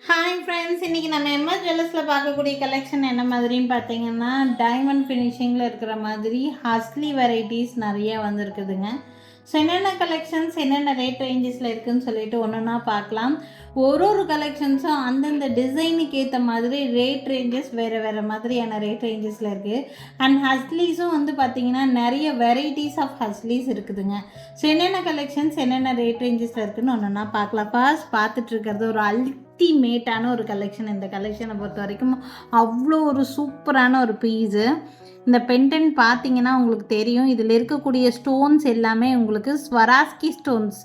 Hi friends, இன்றைக்கி நம்ம MS ஜுவல்லர்ஸில் பார்க்கக்கூடிய கலெக்ஷன் என்ன மாதிரின்னு பார்த்தீங்கன்னா, டைமண்ட் ஃபினிஷிங்கில் இருக்கிற மாதிரி ஹஸ்லி வெரைட்டிஸ் நிறைய வந்துருக்குதுங்க. ஸோ என்னென்ன கலெக்ஷன்ஸ் என்னென்ன ரேட் ரேஞ்சஸில் இருக்குதுன்னு சொல்லிட்டு ஒன்றுனா பார்க்கலாம். ஒரு கலெக்ஷன்ஸும் அந்தந்த டிசைனுக்கு ஏற்ற மாதிரி ரேட் ரேஞ்சஸ் வேறு மாதிரியான ரேட் ரேஞ்சஸில் இருக்குது. அண்ட் ஹஸ்லீஸும் வந்து பார்த்திங்கன்னா நிறைய வெரைட்டிஸ் ஆஃப் ஹஸ்லீஸ் இருக்குதுங்க. ஸோ என்னென்ன கலெக்ஷன்ஸ் என்னென்ன ரேட் ரேஞ்சஸில் இருக்குதுன்னு ஒன்றுனா பார்க்கலாம். ஃபர்ஸ்ட் பார்த்துட்ருக்கிறது ஒரு அல்டிமேட்டான ஒரு கலெக்ஷன். இந்த கலெக்ஷனை பொறுத்த வரைக்கும் அவ்வளோ ஒரு சூப்பரான ஒரு பீஸு. இந்த பென்டென்ட் பார்த்தீங்கன்னா உங்களுக்கு தெரியும், இதில் இருக்கக்கூடிய ஸ்டோன்ஸ் எல்லாமே உங்களுக்கு ஸ்வராஸ்கி ஸ்டோன்ஸ்.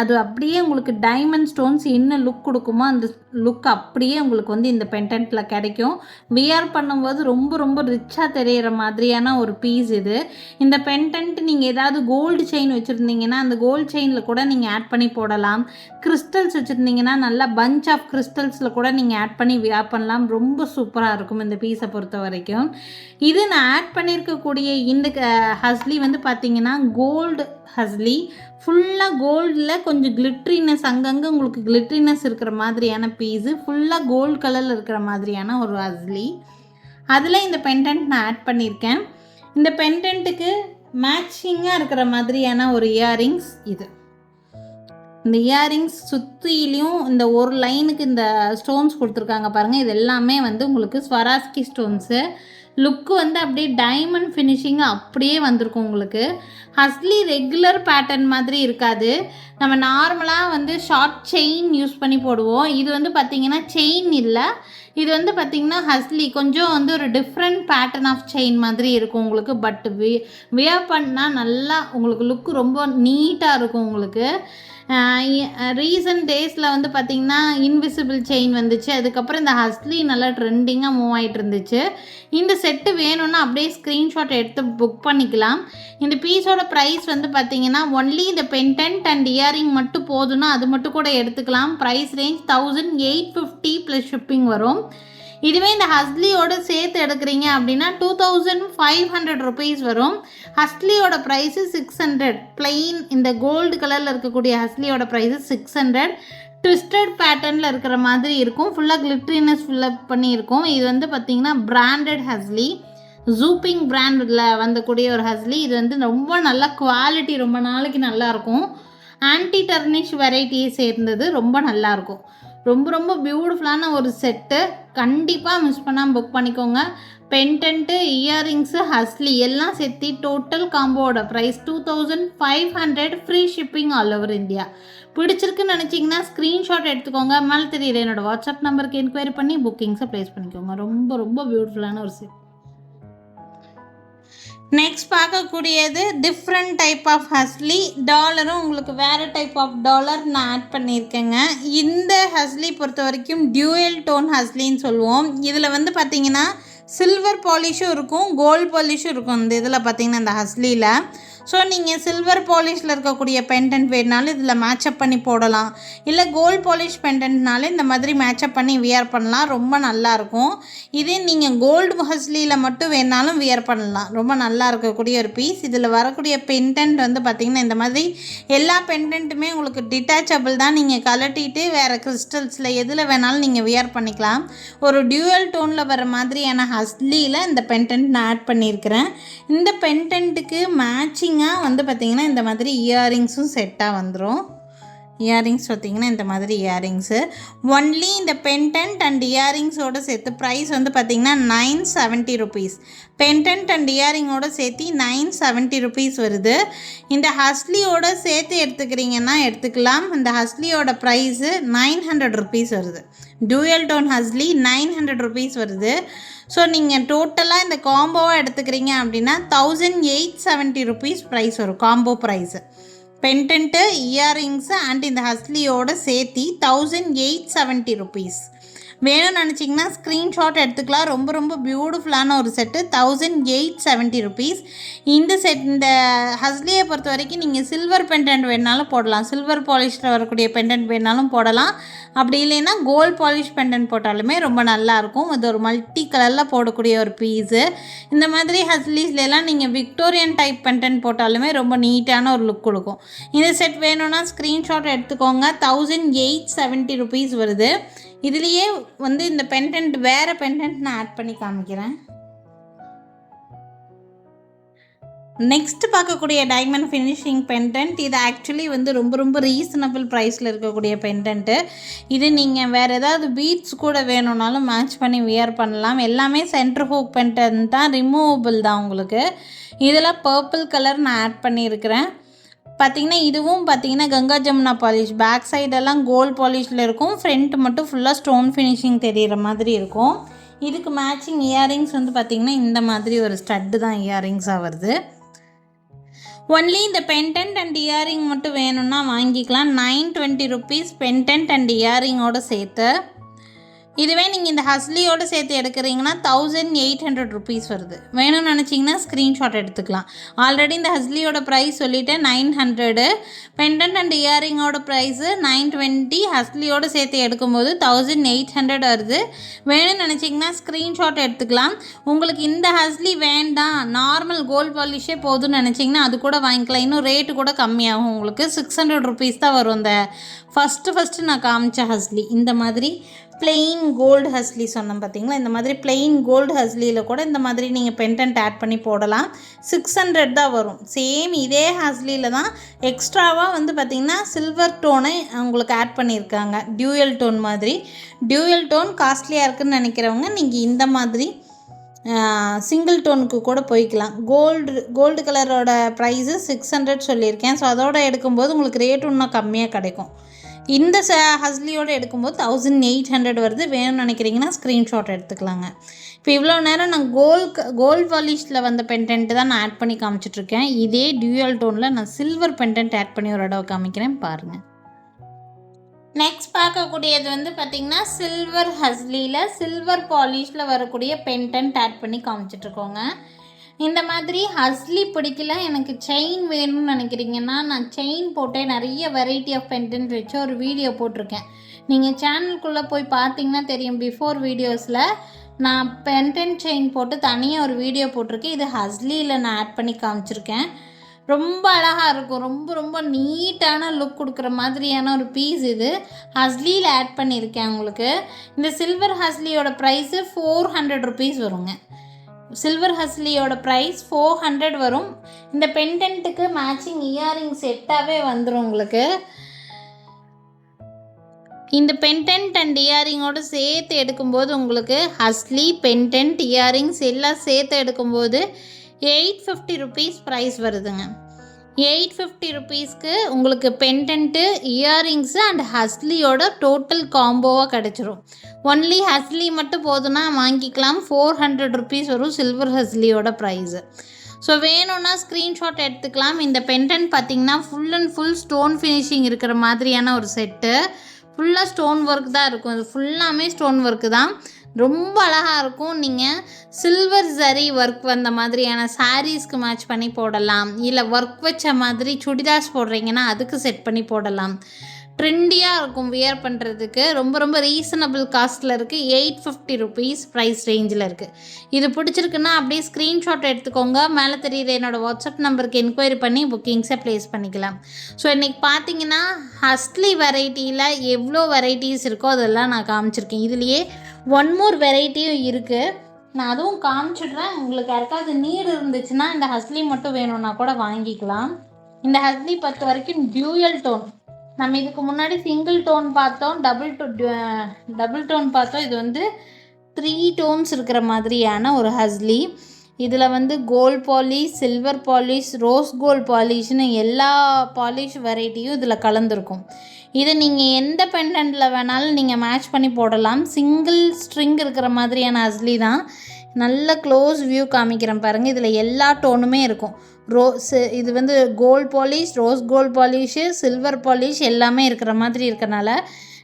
அது அப்படியே உங்களுக்கு டைமண்ட் ஸ்டோன்ஸ் என்ன லுக் கொடுக்குமோ அந்த லுக் அப்படியே உங்களுக்கு வந்து இந்த பென்டென்ட்டில் கிடைக்கும். வியர் பண்ணும்போது ரொம்ப ரொம்ப ரிச்சாக தெரிகிற மாதிரியான ஒரு பீஸ் இது. இந்த பென்டென்ட் நீங்கள் ஏதாவது கோல்டு செயின் வச்சுருந்தீங்கன்னா அந்த கோல்டு செயினில் கூட நீங்கள் ஆட் பண்ணி போடலாம். கிறிஸ்டல்ஸ் வச்சுருந்தீங்கன்னா நல்லா பஞ்ச் ஆஃப் கிறிஸ்டல்ஸில் கூட நீங்கள் ஆட் பண்ணி வியர் பண்ணலாம். ரொம்ப சூப்பராக இருக்கும் இந்த பீஸை பொறுத்த வரைக்கும். இது நான் ஆட் பண்ணியிருக்கக்கூடிய இந்த ஹஸ்லி வந்து பார்த்தீங்கன்னா கோல்டு ஹஸ்லி. ஃபுல்லாக கோல்டில் கொஞ்சம் கிளிட்ரினஸ், அங்கங்கே உங்களுக்கு கிளிட்ரினஸ் இருக்கிற மாதிரியான பீஸு. ஃபுல்லாக கோல்டு கலரில் இருக்கிற மாதிரியான ஒரு ஹஸ்லி. அதில் இந்த பென்டென்ட் நான் ஆட் பண்ணியிருக்கேன். இந்த பென்டென்ட்டுக்கு மேட்சிங்காக இருக்கிற மாதிரியான ஒரு இயரிங்ஸ் இது. இந்த இயரிங்ஸ் சுற்றிலையும் இந்த ஒரு லைனுக்கு இந்த ஸ்டோன்ஸ் கொடுத்துருக்காங்க பாருங்கள். இது எல்லாமே வந்து உங்களுக்கு ஸ்வராஸ்கி ஸ்டோன்ஸு. லுக்கு வந்து அப்படியே டைமண்ட் ஃபினிஷிங்கு அப்படியே வந்திருக்கும் உங்களுக்கு. ஹஸ்லி ரெகுலர் பேட்டர்ன் மாதிரி இருக்காது. நம்ம நார்மலாக வந்து ஷார்ட் செயின் யூஸ் பண்ணி போடுவோம். இது வந்து பார்த்திங்கன்னா செயின் இல்லை, இது வந்து பார்த்திங்கன்னா ஹஸ்லி கொஞ்சம் வந்து ஒரு டிஃப்ரெண்ட் பேட்டர்ன் ஆஃப் செயின் மாதிரி இருக்கும் உங்களுக்கு. பட் வியர் பண்ணால் நல்லா உங்களுக்கு லுக்கு ரொம்ப நீட்டாக இருக்கும் உங்களுக்கு. ரீசன்ட் டேஸில் வந்து பார்த்திங்கன்னா இன்விசிபிள் செயின் வந்துச்சு. அதுக்கப்புறம் இந்த ஹஸ்லி நல்லா ட்ரெண்டிங்காக மூவ் ஆகிட்டு இருந்துச்சு. இந்த செட்டு வேணும்னா அப்படியே ஸ்க்ரீன்ஷாட் எடுத்து புக் பண்ணிக்கலாம். இந்த பீஸோட ப்ரைஸ் வந்து பார்த்திங்கன்னா ஒன்லி இந்த பென்டென்ட் அண்ட் இயரிங் மட்டும் போதுன்னா அது மட்டும் கூட எடுத்துக்கலாம். ப்ரைஸ் ரேஞ்ச் 1850 ப்ளஸ் ஷிப்பிங் வரும். இதுவே இந்த ஹஸ்லியோட சேர்த்து எடுக்கிறீங்க அப்படின்னா 2500 ருபீஸ் வரும். ஹஸ்லியோட ப்ரைஸு 600. பிளெயின் இந்த கோல்டு கலரில் இருக்கக்கூடிய ஹஸ்லியோட ப்ரைஸு 600. ட்விஸ்டட் பேட்டர்னில் இருக்கிற மாதிரி இருக்கும். ஃபுல்லாக கிளிட்ரினஸ் ஃபுல்லப் பண்ணி இருக்கும். இது வந்து பார்த்திங்கன்னா பிராண்டட் ஹஸ்லி, ஜூப்பிங் பிராண்டில் வந்தக்கூடிய ஒரு ஹஸ்லி. இது வந்து ரொம்ப நல்ல குவாலிட்டி, ரொம்ப நாளைக்கு நல்லாயிருக்கும். ஆன்டி டர்னிஷ் வெரைட்டியை சேர்ந்தது, ரொம்ப நல்லாயிருக்கும். ரொம்ப ரொம்ப பியூட்டிஃபுல்லான ஒரு செட்டு. கண்டிப்பாக மிஸ் பண்ணாமல் புக் பண்ணிக்கோங்க. பென்டென்ட்டு, இயரிங்ஸு, ஹஸ்லி எல்லாம் சேர்த்து டோட்டல் காம்போட price 2500. Free shipping all over India. பிடிச்சிருக்குன்னு நினச்சிங்கன்னா ஸ்க்ரீன்ஷாட் எடுத்துக்கோங்க. மேலே தெரியுது என்னோடய வாட்ஸ்அப் நம்பருக்கு என்கொயரி பண்ணி புக்கிங்ஸை ப்ளேஸ் பண்ணிக்கோங்க. ரொம்ப ரொம்ப பியூட்டிஃபுல்லான ஒரு செட். நெக்ஸ்ட் பார்க்கக்கூடியது டிஃப்ரெண்ட் டைப் ஆஃப் ஹஸ்லி. டாலரும் உங்களுக்கு வேறு டைப் ஆஃப் டாலர் நான் ஆட் பண்ணியிருக்கேங்க. இந்த ஹஸ்லி பொறுத்த வரைக்கும் டியூயல் டோன் ஹஸ்லின்னு சொல்லுவோம். இதில் வந்து பார்த்திங்கன்னா சில்வர் பாலிஷும் இருக்கும், கோல்டு பாலிஷும் இருக்கும். இந்த இதில் பார்த்திங்கன்னா இந்த ஹஸ்லியில். ஸோ நீங்கள் சில்வர் பாலிஷில் இருக்கக்கூடிய பெண்டன்ட் வேணுனாலும் இதில் மேட்சப் பண்ணி போடலாம். இல்லை கோல்டு பாலிஷ் பெண்டன்ட்னாலும் இந்த மாதிரி மேட்சப் பண்ணி வியர் பண்ணலாம். ரொம்ப நல்லாயிருக்கும். இதே நீங்கள் கோல்டு ஹஸ்லியில் மட்டும் வேணாலும் வியர் பண்ணலாம். ரொம்ப நல்லா இருக்கக்கூடிய ஒரு பீஸ். இதில் வரக்கூடிய பெண்டன்ட் வந்து பார்த்திங்கன்னா இந்த மாதிரி எல்லா பெண்டன்ட்டுமே உங்களுக்கு டிட்டாச்சபிள் தான். நீங்கள் கலட்டிட்டு வேறு கிறிஸ்டல்ஸில் எதில் வேணாலும் நீங்கள் வியர் பண்ணிக்கலாம். ஒரு டியூவல் டோனில் வர மாதிரியான ஹஸ்லியில் இந்த பெண்டன்ட் நான் ஆட் பண்ணியிருக்கிறேன். இந்த பெண்டன்ட்டுக்கு மேட்சிங் வந்து பார்த்திங்கன்னா இந்த மாதிரி இயரிங்ஸும் செட்டாக வந்துடும். இயரிங்ஸ் பார்த்திங்கன்னா இந்த மாதிரி இயரிங்ஸு ஒன்லி இந்த பென்டென்ட் அண்ட் இயரிங்ஸோடு சேர்த்து ப்ரைஸ் வந்து பார்த்திங்கன்னா 970 ருபீஸ். பென்டென்ட் அண்ட் இயரிங்கோடு சேர்த்து 970 ருபீஸ் வருது. இந்த ஹஸ்லியோட சேர்த்து எடுத்துக்கிறீங்கன்னா எடுத்துக்கலாம். இந்த ஹஸ்லியோட ப்ரைஸு 900 ருபீஸ் வருது. டூயல் டோன் ஹஸ்லி 900 ருபீஸ் வருது. ஸோ நீங்கள் டோட்டலாக இந்த காம்போவாக எடுத்துக்கிறீங்க அப்படின்னா 1870 ருபீஸ் ப்ரைஸ் வரும். Combo price pendant, earrings and இந்த ஹஸ்லியோடு சேர்த்தி 1870 ருபீஸ். வேணும்னு நினச்சிங்கன்னா ஸ்க்ரீன்ஷாட் எடுத்துக்கலாம். ரொம்ப ரொம்ப பியூட்டிஃபுல்லான ஒரு செட்டு, 1870 ருபீஸ். இந்த ஹஸ்லியை பொறுத்த வரைக்கும் நீங்கள் சில்வர் பெண்டன்ட் வேணாலும் போடலாம், சில்வர் பாலிஷில் வரக்கூடிய பெண்டன்ட் வேணாலும் போடலாம். அப்படி இல்லைன்னா கோல்ட் பாலிஷ் பெண்டன்ட் போட்டாலுமே ரொம்ப நல்லாயிருக்கும். இது ஒரு மல்டி கலரில் போடக்கூடிய ஒரு பீஸு. இந்த மாதிரி ஹஸ்லீஸ்லாம் நீங்கள் விக்டோரியன் டைப் பெண்டன்ட் போட்டாலுமே ரொம்ப நீட்டான ஒரு லுக் கொடுக்கும். இந்த செட் வேணும்னா ஸ்க்ரீன்ஷாட் எடுத்துக்கோங்க. 1870 ருபீஸ் வருது. இதுலேயே வந்து இந்த பெண்டன்ட் வேறு பெண்டன்ட் நான் ஆட் பண்ணி காமிக்கிறேன். நெக்ஸ்ட் பார்க்கக்கூடிய டைமண்ட் ஃபினிஷிங் பெண்டன்ட், இது ஆக்சுவலி வந்து ரொம்ப ரொம்ப ரீசனபிள் ப்ரைஸில் இருக்கக்கூடிய பெண்டன்ட்டு. இது நீங்கள் வேறு ஏதாவது பீட்ஸ் கூட வேணும்னாலும் மேட்ச் பண்ணி வியர் பண்ணலாம். எல்லாமே சென்டர் ஹூக் பெண்டன்ட் தான், ரிமூவபிள் தான் உங்களுக்கு. இதில் பர்பிள் கலர் நான் ஆட் பண்ணியிருக்கிறேன். பார்த்திங்கன்னா இதுவும் பார்த்திங்கன்னா கங்கா ஜமுனா பாலிஷ், பேக் சைடெல்லாம் கோல்ட் பாலிஷில் இருக்கும், ஃப்ரண்ட் மட்டும் ஃபுல்லாக ஸ்டோன் ஃபினிஷிங் தெரிகிற மாதிரி இருக்கும். இதுக்கு மேட்சிங் இயரிங்ஸ் வந்து பார்த்திங்கன்னா இந்த மாதிரி ஒரு ஸ்டட்டு தான் இயரிங்ஸாக வருது. ஒன்லி இந்த பெண்டன்ட் அண்ட் இயரிங் மட்டும் வேணும்னா வாங்கிக்கலாம். 920 ருபீஸ் பெண்டன்ட் அண்ட் இயரிங்கோடு சேர்த்து. இதுவே நீங்கள் இந்த ஹஸ்லியோடு சேர்த்து எடுக்கிறீங்கன்னா 1800 ருபீஸ் வருது. வேணும்னு நினச்சிங்கன்னா ஸ்க்ரீன்ஷாட் எடுத்துக்கலாம். ஆல்ரெடி இந்த ஹஸ்லியோட ப்ரைஸ் சொல்லிவிட்டேன் 900, பெண்டன்ட் அண்ட் இயரிங்கோட ப்ரைஸு 920, ஹஸ்லியோடு சேர்த்து எடுக்கும்போது 1800 வருது. வேணும்னு நினச்சிங்கன்னா ஸ்க்ரீன்ஷாட் எடுத்துக்கலாம். உங்களுக்கு இந்த ஹஸ்லி வேண்டாம், நார்மல் கோல்ட் பாலிஷே போதும்னு நினச்சிங்கன்னா அது கூட வாங்கிக்கலாம். இன்னும் ரேட்டு கூட கம்மியாகும். உங்களுக்கு 600 ருபீஸ் தான் வரும். இந்த ஃபஸ்ட்டு நான் காமிச்ச ஹஸ்லி இந்த மாதிரி பிளெயின் கோல்டு ஹஸ்லி சொன்னோம் பார்த்தீங்களா, இந்த மாதிரி பிளெயின் கோல்டு ஹஸ்லியில் கூட இந்த மாதிரி நீங்கள் பெண்டன்ட் ஆட் பண்ணி போடலாம். 600 தான் வரும். சேம் இதே ஹஸ்லியில் தான் எக்ஸ்ட்ராவாக வந்து பார்த்திங்கன்னா சில்வர் டோனை உங்களுக்கு ஆட் பண்ணியிருக்காங்க. டியூயல் டோன் மாதிரி. டியூயல் டோன் காஸ்ட்லியாக இருக்குதுன்னு நினைக்கிறவங்க நீங்கள் இந்த மாதிரி சிங்கிள் டோனுக்கு கூட போய்க்கலாம். கோல்டு கலரோட ப்ரைஸு 600 சொல்லியிருக்கேன். ஸோ அதோடு எடுக்கும்போது உங்களுக்கு ரேட்டு இன்னும் கம்மியாக கிடைக்கும். இந்த ஹஸ்லியோடு எடுக்கும்போது 1800 வருது. வேணும்னு நினைக்கிறீங்கன்னா ஸ்க்ரீன்ஷாட் எடுத்துக்கலாங்க. இப்போ இவ்வளோ நேரம் நான் கோல்ட் பாலிஷில் வந்த பெண்டன்ட்டு தான் நான் ஆட் பண்ணி காமிச்சிட்ருக்கேன். இதே டியூயல் டோனில் நான் சில்வர் பெண்டன்ட் ஆட் பண்ணி ஒரு தடவை காமிக்கிறேன் பாருங்கள். நெக்ஸ்ட் பார்க்கக்கூடியது வந்து பார்த்திங்கன்னா சில்வர் ஹஸ்லியில் சில்வர் பாலிஷில் வரக்கூடிய பெண்டன்ட் ஆட் பண்ணி காமிச்சிட்ருக்கோங்க. இந்த மாதிரி ஹஸ்லி பிடிக்கல, எனக்கு செயின் வேணும்னு நினைக்கிறீங்கன்னா நான் செயின் போட்டே நிறைய வெரைட்டி ஆஃப் பெண்டன்ட் வச்சு ஒரு வீடியோ போட்டிருக்கேன். நீங்கள் சேனலுக்குள்ளே போய் பார்த்தீங்கன்னா தெரியும். பிஃபோர் வீடியோஸில் நான் பெண்டன்ட் செயின் போட்டு தனியாக ஒரு வீடியோ போட்டிருக்கேன். இது ஹஸ்லியில் நான் ஆட் பண்ணி காமிச்சிருக்கேன். ரொம்ப அழகாக இருக்கும். ரொம்ப ரொம்ப நீட்டான லுக் கொடுக்குற மாதிரியான ஒரு பீஸ் இது. ஹஸ்லியில் ஆட் பண்ணியிருக்கேன் உங்களுக்கு. இந்த சில்வர் ஹஸ்லியோட ப்ரைஸு 400 ருபீஸ் வருங்க. சில்வர் ஹஸ்லியோட ப்ரைஸ் 400 வரும். இந்த பெண்டன்ட்டுக்கு மேட்சிங் இயரிங் செட்டாகவே வந்துடும் உங்களுக்கு. இந்த பெண்டன்ட் அண்ட் இயரிங்கோடு சேர்த்து எடுக்கும்போது உங்களுக்கு ஹஸ்லி பெண்டன்ட் இயரிங்ஸ் எல்லாம் சேர்த்து எடுக்கும்போது 850 ருபீஸ் ப்ரைஸ் வருதுங்க. 850 ருபீஸ்க்கு உங்களுக்கு பெண்டன்ட்டு இயரிங்ஸு அண்ட் ஹஸ்லியோட டோட்டல் காம்போவாக கிடச்சிரும். ஒன்லி ஹஸ்லி மட்டும் போதுன்னா வாங்கிக்கலாம். 400 ருபீஸ் வரும் சில்வர் ஹஸ்லியோட ப்ரைஸு. ஸோ வேணும்னா ஸ்க்ரீன்ஷாட் எடுத்துக்கலாம். இந்த பெண்டன்ட் பார்த்திங்கன்னா full and full stone finishing இருக்கிற மாதிரியான ஒரு செட்டு. ஃபுல்லாக ஸ்டோன் ஒர்க் தான் இருக்கும். இது ஃபுல்லாமே ஸ்டோன் ஒர்க்கு தான். ரொம்ப அழகாக இருக்கும். நீங்கள் சில்வர் ஜரி ஒர்க் வந்த மாதிரியான சாரீஸ்க்கு மேட்ச் பண்ணி போடலாம். இல்லை ஒர்க் வச்ச மாதிரி சுடிதார்ஸ் போடுறீங்கன்னா அதுக்கு செட் பண்ணி போடலாம். ட்ரெண்டியாக இருக்கும் வியர் பண்ணுறதுக்கு. ரொம்ப ரொம்ப ரீசனபிள் காஸ்ட்டில் இருக்குது. 850 ருபீஸ் ப்ரைஸ் ரேஞ்சில் இருக்குது. இது பிடிச்சிருக்குன்னா அப்படியே ஸ்க்ரீன்ஷாட் எடுத்துக்கோங்க. மேலே தெரியுற என்னோடய வாட்ஸ்அப் நம்பருக்கு என்கொயரி பண்ணி புக்கிங்ஸை ப்ளேஸ் பண்ணிக்கலாம். ஸோ இன்றைக்கி பார்த்தீங்கன்னா ஹஸ்லி வெரைட்டியில் எவ்வளோ வெரைட்டிஸ் இருக்கோ அதெல்லாம் நான் காமிச்சிருக்கேன். இதுலேயே ஒன் மோர் வெரைட்டியும் இருக்குது. நான் அதுவும் காமிச்சிடுறேன். உங்களுக்கு யாருக்காவது நீடு இருந்துச்சுன்னா இந்த ஹஸ்லி மட்டும் வேணும்னா கூட வாங்கிக்கலாம். இந்த ஹஸ்லி பொறுத்த வரைக்கும் டியூயல் டோன். நம்ம இதுக்கு முன்னாடி சிங்கிள் டோன் பார்த்தோம், டபுள் டோன் பார்த்தோம். இது வந்து 3 டோன்ஸ் இருக்கிற மாதிரியான ஒரு ஹஸ்லி. இதில் வந்து gold polish, silver polish, rose gold பாலிஷ்னு எல்லா பாலிஷ் வெரைட்டியும் இதில் கலந்துருக்கும். இதை நீங்கள் எந்த பெண்டன்ட்டில் வேணாலும் நீங்கள் மேட்ச் பண்ணி போடலாம். சிங்கிள் ஸ்ட்ரிங் இருக்கிற மாதிரியான ஹஸ்லி தான். நல்ல க்ளோஸ் வியூ காமிக்கிறேன் பாருங்கள். இதில் எல்லா டோனுமே இருக்கும். இது வந்து gold polish, rose gold polish, silver polish எல்லாமே இருக்கிற மாதிரி இருக்கனால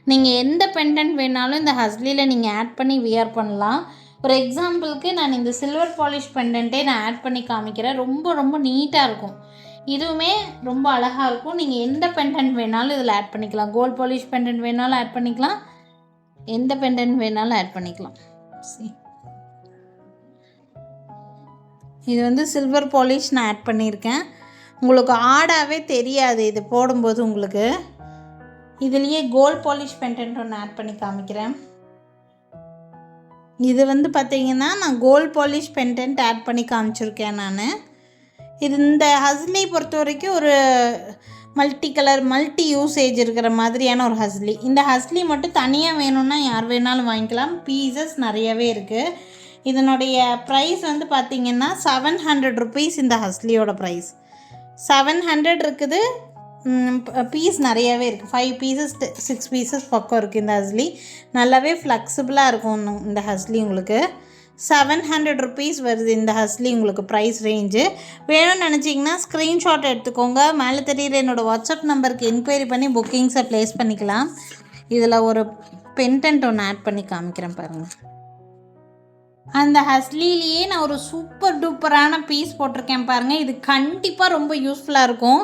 நீங்கள் எந்த பெண்டன்ட் வேணாலும் இந்த ஹஸ்லியில் நீங்கள் ஆட் பண்ணி வியர் பண்ணலாம். ஒரு எக்ஸாம்பிளுக்கு நான் இந்த சில்வர் பாலிஷ் பெண்டன்ட்டே நான் ஆட் பண்ணி காமிக்கிறேன். ரொம்ப ரொம்ப நீட்டாக இருக்கும். இதுவுமே ரொம்ப அழகாக இருக்கும். நீங்கள் எந்த பெண்டன்ட் வேணாலும் இதில் ஆட் பண்ணிக்கலாம். கோல்ட் பாலிஷ் பெண்டன்ட் வேணாலும் ஆட் பண்ணிக்கலாம், எந்த பெண்டன்ட் வேணாலும் ஆட் பண்ணிக்கலாம். இது வந்து சில்வர் பாலிஷ் நான் ஆட் பண்ணியிருக்கேன். உங்களுக்கு ஆடாகவே தெரியாது இது போடும்போது. உங்களுக்கு இதுலேயே கோல்ட் பாலிஷ் பெண்டன்ட் ஒன்று ஆட் பண்ணி காமிக்கிறேன். இது வந்து பார்த்திங்கன்னா நான் கோல்ட் பாலிஷ் பெண்டன்ட் ஆட் பண்ணி காமிச்சிருக்கேன் நான். இது இந்த ஹஸ்லி பொறுத்த வரைக்கும் ஒரு மல்டி கலர் மல்டி யூசேஜ் இருக்கிற மாதிரியான ஒரு ஹஸ்லி. இந்த ஹஸ்லி மட்டும் தனியாக வேணும்னா யார் வேணாலும் வாங்கிக்கலாம். பீசஸ் நிறையவே இருக்குது. இதனுடைய ப்ரைஸ் வந்து பார்த்திங்கன்னா 700 ருபீஸ். இந்த ஹஸ்லியோட ப்ரைஸ் 700 இருக்குது. பீஸ் நிறையாவே இருக்குது. 5 பீசஸ் 6 பீசஸ் பக்கம் இருக்குது. இந்த ஹஸ்லி நல்லாவே ஃப்ளெக்சிபிளாக இருக்கும். இந்த ஹஸ்லி உங்களுக்கு 700 ருபீஸ் வருது. இந்த ஹஸ்லி உங்களுக்கு ப்ரைஸ் ரேஞ்சு. வேணும்னு நினச்சிங்கன்னா ஸ்க்ரீன்ஷாட் எடுத்துக்கோங்க. மேலே தெரியுற என்னோடய வாட்ஸ்அப் நம்பருக்கு என்கொயரி பண்ணி புக்கிங்ஸை ப்ளேஸ் பண்ணிக்கலாம். இதில் ஒரு பெண்டன்ட் ஒன்று ஆட் பண்ணி காமிக்கிறேன் பாருங்கள். அந்த ஹஸ்லிலேயே நான் ஒரு சூப்பர் டூப்பரான பீஸ் போட்டிருக்கேன் பாருங்கள். இது கண்டிப்பாக ரொம்ப யூஸ்ஃபுல்லாக இருக்கும்.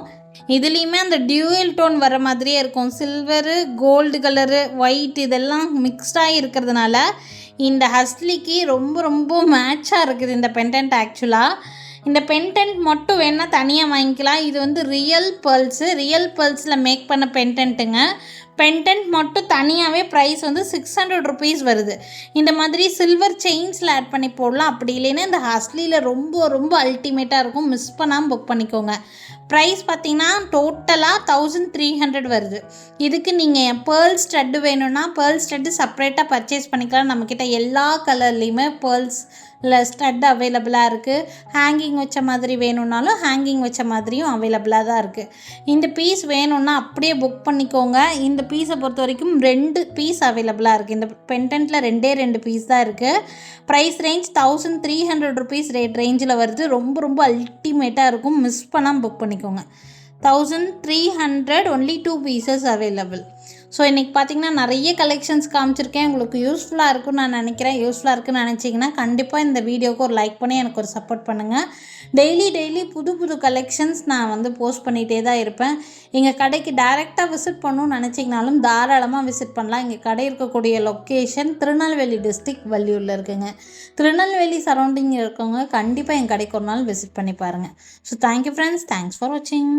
இதுலேயுமே அந்த டியூவல் டோன் வர மாதிரியே இருக்கும். சில்வரு, கோல்டு கலரு, ஒயிட் இதெல்லாம் மிக்ஸ்டாகி இருக்கிறதுனால இந்த ஹஸ்லிக்கு ரொம்ப ரொம்ப மேட்சாக இருக்குது இந்த பெண்டன்ட். ஆக்சுவலாக இந்த பெண்டன்ட் மட்டும் வேணால் தனியாக வாங்கிக்கலாம். இது வந்து ரியல் பேர்ல்ஸில் மேக் பண்ண பெண்டன்ட்டுங்க. பெண்டன்ட் மட்டும் தனியாகவே ப்ரைஸ் வந்து 600 ருபீஸ் வருது. இந்த மாதிரி சில்வர் செயின்ஸில் ஆட் பண்ணி போடலாம். அப்படி இல்லைன்னா இந்த ஹஸ்லியில் ரொம்ப ரொம்ப அல்டிமேட்டாக இருக்கும். மிஸ் பண்ணாமல் புக் பண்ணிக்கோங்க. ப்ரைஸ் பார்த்திங்கன்னா டோட்டலாக 1300 வருது. இதுக்கு நீங்கள் பேர்ல் ஸ்டட்டு வேணும்னா பேர்ல் ஸ்டட்டு செப்ரேட்டாக பர்ச்சேஸ் பண்ணிக்கலாம். நம்மக்கிட்ட எல்லா கலர்லேயுமே பேர்ல்ஸில் ஸ்டட் அவைலபிளாக இருக்குது. ஹேங்கிங் வச்ச மாதிரி வேணும்னாலும் ஹேங்கிங் வச்ச மாதிரியும் அவைலபிளாக தான் இருக்குது. இந்த பீஸ் வேணும்னா அப்படியே புக் பண்ணிக்கோங்க. இந்த பீஸை பொறுத்த வரைக்கும் 2 பீஸ் அவைலபிளாக இருக்குது. இந்த பெண்டன்ட்டில் 2 பீஸ் தான் இருக்குது. ப்ரைஸ் ரேஞ்ச் 1300 ருபீஸ் ரேஞ்சில் வருது. ரொம்ப ரொம்ப அல்டிமேட்டாக இருக்கும். மிஸ் பண்ணாமல் புக் பண்ணிக்கோங்க. 1300 ஒன்லி 2 பீசஸ் அவைலபிள். ஸோ இன்றைக்கி பார்த்திங்கன்னா நிறைய கலெக்ஷன்ஸ் காமிச்சிருக்கேன். உங்களுக்கு யூஸ்ஃபுல்லாக இருக்குன்னு நான் நினைக்கிறேன். யூஸ்ஃபுல்லாக இருக்குன்னு நினச்சிங்கன்னா கண்டிப்பாக இந்த வீடியோவுக்கு ஒரு லைக் பண்ணி எனக்கு ஒரு சப்போர்ட் பண்ணுங்கள். டெய்லி புது கலெக்ஷன்ஸ் நான் வந்து போஸ்ட் பண்ணிகிட்டே தான் இருப்பேன். எங்கள் கடைக்கு டைரெக்டாக விசிட் பண்ணணும்னு நினச்சிங்கனாலும் தாராளமாக விசிட் பண்ணலாம். எங்கள் கடை இருக்கக்கூடிய லொக்கேஷன் திருநெல்வேலி டிஸ்ட்ரிக்ட் வள்ளியூரில் இருக்குங்க. திருநெல்வேலி சரௌண்டிங் இருக்கவங்க கண்டிப்பாக எங்கள் கடைக்கு ஒரு நாள் விசிட் பண்ணி பாருங்கள். So thank you friends. Thanks for வாட்சிங்.